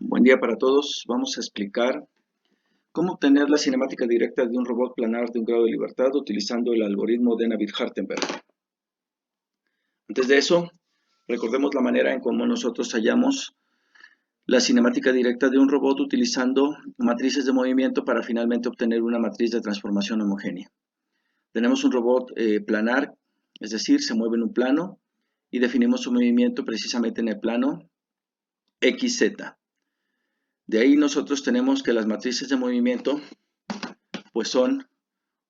Buen día para todos. Vamos a explicar cómo obtener la cinemática directa de un robot planar de un grado de libertad utilizando el algoritmo de Navier-Hartenberg. Antes de eso, recordemos la manera en cómo nosotros hallamos la cinemática directa de un robot utilizando matrices de movimiento para finalmente obtener una matriz de transformación homogénea. Tenemos un robot planar, es decir, se mueve en un plano y definimos su movimiento precisamente en el plano XZ. De ahí nosotros tenemos que las matrices de movimiento pues son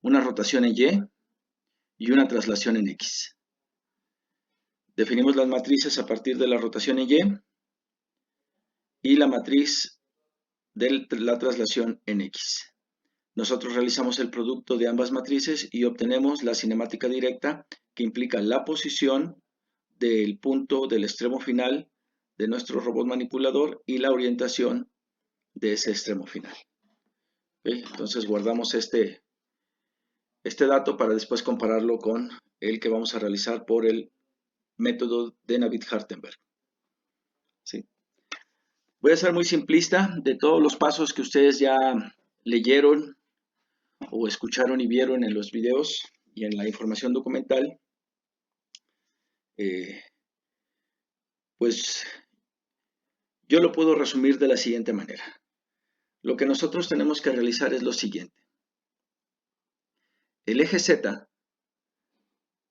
una rotación en Y y una traslación en X. Definimos las matrices a partir de la rotación en Y la matriz de la traslación en X. Nosotros realizamos el producto de ambas matrices y obtenemos la cinemática directa que implica la posición del punto del extremo final de nuestro robot manipulador y la orientación de ese extremo final. ¿Okay? Entonces guardamos este dato para después compararlo con el que vamos a realizar por el método de Navier-Hartenberg. ¿Sí? Voy a ser muy simplista. De todos los pasos que ustedes ya leyeron o escucharon y vieron en los videos y en la información documental, pues yo lo puedo resumir de la siguiente manera. Lo que nosotros tenemos que realizar es lo siguiente. El eje Z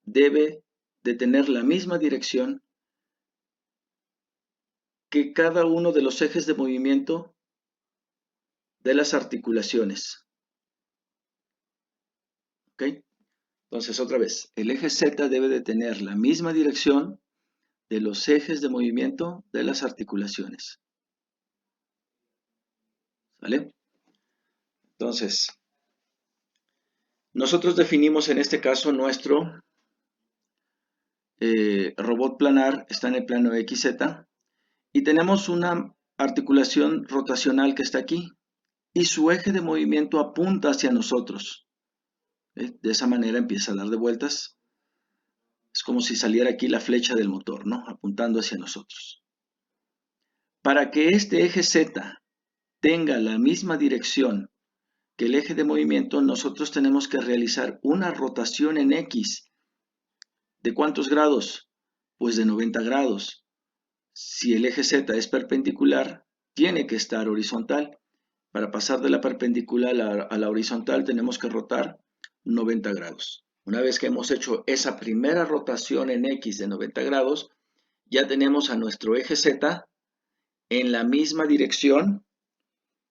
debe de tener la misma dirección que cada uno de los ejes de movimiento de las articulaciones. ¿Ok? Entonces, otra vez, el eje Z debe de tener la misma dirección de los ejes de movimiento de las articulaciones. ¿Vale? Entonces, nosotros definimos en este caso nuestro robot planar, está en el plano XZ, y tenemos una articulación rotacional que está aquí, y su eje de movimiento apunta hacia nosotros. De esa manera empieza a dar de vueltas. Es como si saliera aquí la flecha del motor, ¿no? Apuntando hacia nosotros. Para que este eje Z tenga la misma dirección que el eje de movimiento, nosotros tenemos que realizar una rotación en X. ¿De cuántos grados? Pues de 90 grados. Si el eje Z es perpendicular, tiene que estar horizontal. Para pasar de la perpendicular a la horizontal tenemos que rotar 90 grados. Una vez que hemos hecho esa primera rotación en X de 90 grados, ya tenemos a nuestro eje Z en la misma dirección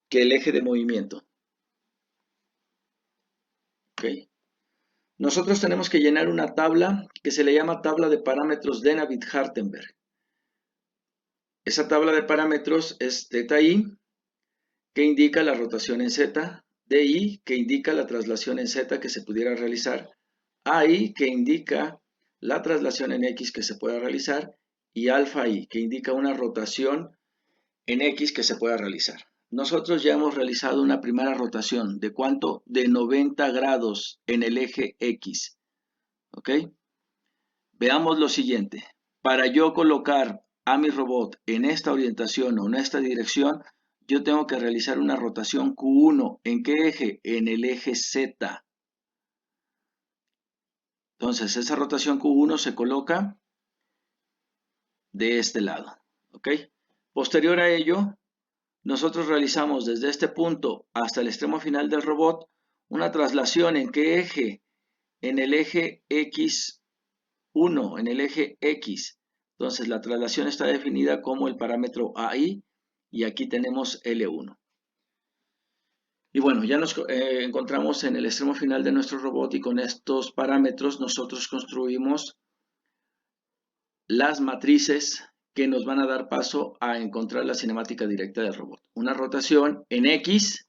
que el eje de movimiento. ¿Okay? Nosotros tenemos que llenar una tabla que se le llama tabla de parámetros de Navier-Hartenberg. Esa tabla de parámetros es θi, que indica la rotación en Z, DI, que indica la traslación en Z que se pudiera realizar, AI, que indica la traslación en X que se pueda realizar, y alfa I, que indica una rotación en X que se pueda realizar. Nosotros ya hemos realizado una primera rotación. ¿De cuánto? De 90 grados en el eje X. ¿Ok? Veamos lo siguiente. Para yo colocar a mi robot en esta orientación o en esta dirección, yo tengo que realizar una rotación Q1. ¿En qué eje? En el eje Z. Entonces, esa rotación Q1 se coloca de este lado. ¿Ok? Posterior a ello, nosotros realizamos desde este punto hasta el extremo final del robot una traslación. ¿En qué eje? En el eje X1, en el eje X. Entonces la traslación está definida como el parámetro AI y aquí tenemos L1. Y bueno, ya nos encontramos en el extremo final de nuestro robot y con estos parámetros nosotros construimos las matrices que nos van a dar paso a encontrar la cinemática directa del robot. Una rotación en X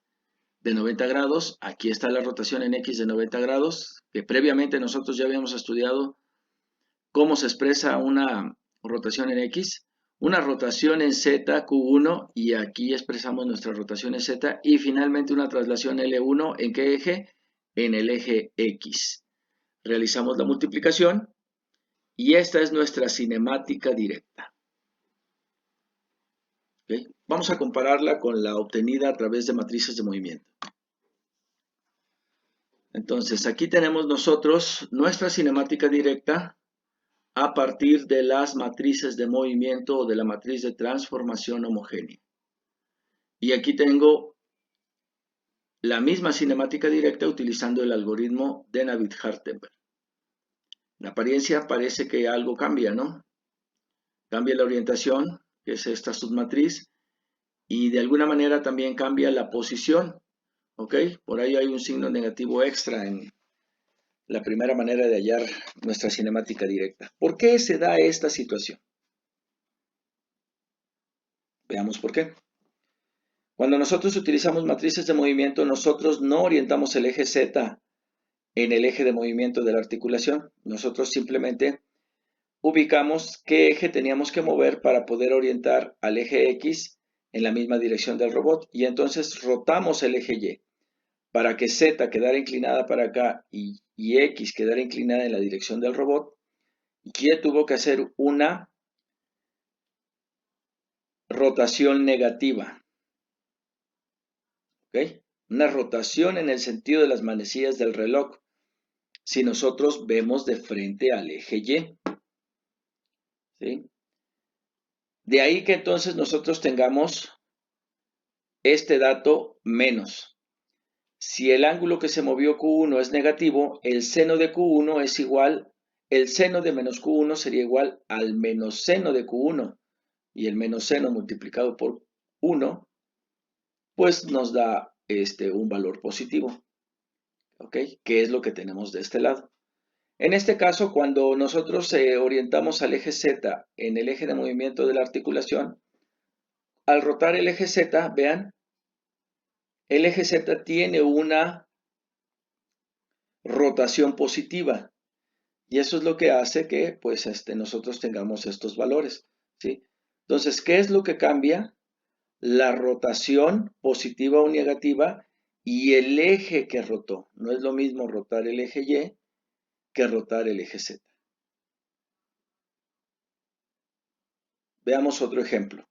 de 90 grados, aquí está la rotación en X de 90 grados, que previamente nosotros ya habíamos estudiado cómo se expresa una rotación en X, una rotación en Z, Q1, y aquí expresamos nuestra rotación en Z, y finalmente una traslación L1, ¿en qué eje? En el eje X. Realizamos la multiplicación, y esta es nuestra cinemática directa. ¿Okay? Vamos a compararla con la obtenida a través de matrices de movimiento. Entonces, aquí tenemos nosotros nuestra cinemática directa a partir de las matrices de movimiento o de la matriz de transformación homogénea. Y aquí tengo la misma cinemática directa utilizando el algoritmo de Navier-Hartenberg. En apariencia parece que algo cambia, ¿no? Cambia la orientación, que es esta submatriz, y de alguna manera también cambia la posición, ¿ok? Por ahí hay un signo negativo extra en la primera manera de hallar nuestra cinemática directa. ¿Por qué se da esta situación? Veamos por qué. Cuando nosotros utilizamos matrices de movimiento, nosotros no orientamos el eje Z en el eje de movimiento de la articulación. Nosotros simplemente ubicamos qué eje teníamos que mover para poder orientar al eje X en la misma dirección del robot. Y entonces rotamos el eje Y para que Z quedara inclinada para acá y X quedara inclinada en la dirección del robot. Y tuvo que hacer una rotación negativa. ¿Ok? Una rotación en el sentido de las manecillas del reloj. Si nosotros vemos de frente al eje Y. ¿Sí? De ahí que entonces nosotros tengamos este dato menos. Si el ángulo que se movió Q1 es negativo, el seno de Q1 es igual, el seno de menos Q1 sería igual al menos seno de Q1. Y el menos seno multiplicado por 1, pues nos da un valor positivo. ¿Ok? ¿Qué es lo que tenemos de este lado? En este caso, cuando nosotros orientamos al eje Z en el eje de movimiento de la articulación, al rotar el eje Z, vean, el eje Z tiene una rotación positiva. Y eso es lo que hace que pues, nosotros tengamos estos valores. ¿Sí? Entonces, ¿qué es lo que cambia? La rotación positiva o negativa y el eje que rotó. No es lo mismo rotar el eje Y que rotar el eje Z. Veamos otro ejemplo.